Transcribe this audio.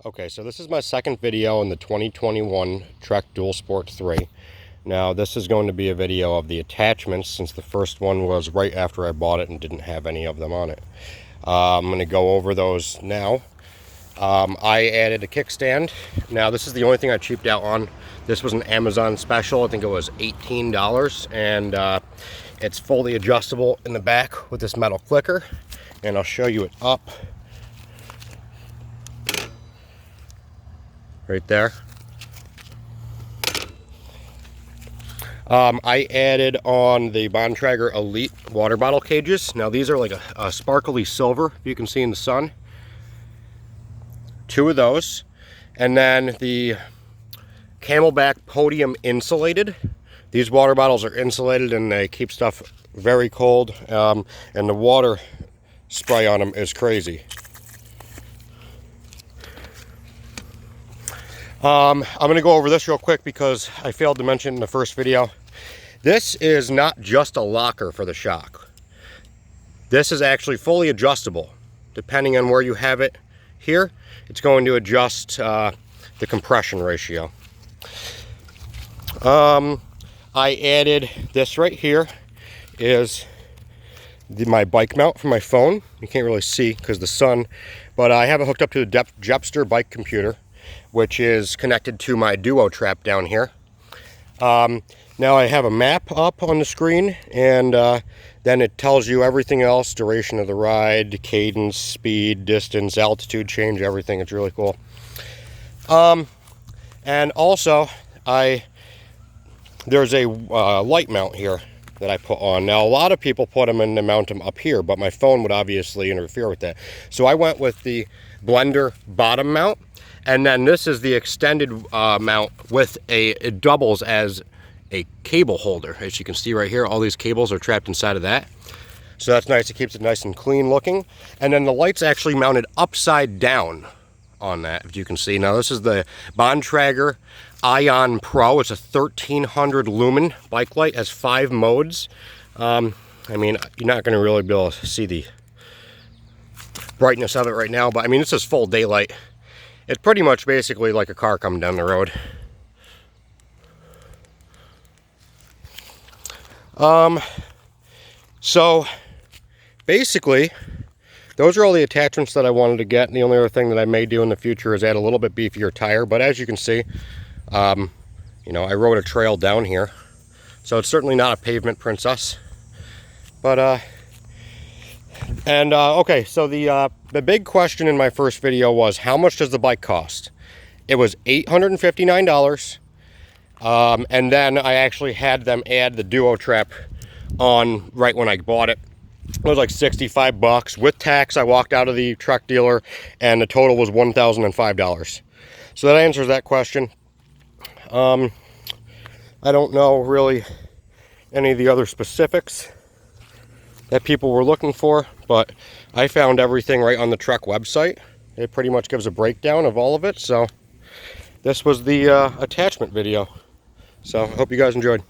Okay, so this is my second video in the 2021 Trek Dual Sport 3. Now this is going to be a video of the attachments since the first one was right after I bought it and didn't have any of them on it. I'm going to go over those now. I added a kickstand. Now this is the only thing I cheaped out on. This was an Amazon special. I think it was $18, and it's fully adjustable in the back with this metal clicker, and I'll show you it up. Right there. I added on the Bontrager Elite water bottle cages. Now these are like a sparkly silver, if you can see in the sun. 2 of those. And then the camelbak podium insulated. These water bottles are insulated and they keep stuff very cold. And the water spray on them is crazy. I'm going to go over this real quick because I failed to mention in the first video. This is not just a locker for the shock. This is actually fully adjustable. Depending on where you have it here, it's going to adjust the compression ratio. I added this right here is my bike mount for my phone. You can't really see because of the sun, but I have it hooked up to the Jepster bike computer, which is connected to my duo trap down here. Now I have a map up on the screen, and then it tells you everything else: duration of the ride, cadence, speed, distance, altitude change, everything. It's really cool. And also there's a light mount here that I put on. Now a lot of people put them in and mount them up here, but my phone would obviously interfere with that. So I went with the blendr bottom mount. And then this is the extended mount with it doubles as a cable holder. As you can see right here, all these cables are trapped inside of that. So that's nice. It keeps it nice and clean looking. And then the light's actually mounted upside down on that, if you can see. Now this is the bontrager Ion Pro. It's a 1300 lumen bike light. It has 5 modes. I mean, you're not going to really be able to see the brightness of it right now, but I mean, this is full daylight. It's pretty much basically like a car coming down the road. So basically, those are all the attachments that I wanted to get. And the only other thing that I may do in the future is add a little bit beefier tire. But as you can see, you know, I rode a trail down here, so it's certainly not a pavement princess. But okay, so the big question in my first video was, how much does the bike cost? It was $859, and then I actually had them add the duo trap on right when I bought it. It was like 65 bucks. With tax, I walked out of the Trek dealer, and the total was $1,005. So that answers that question. I don't know really any of the other specifics that people were looking for, but I found everything right on the Trek website. It pretty much gives a breakdown of all of it. So this was the attachment video. So I hope you guys enjoyed.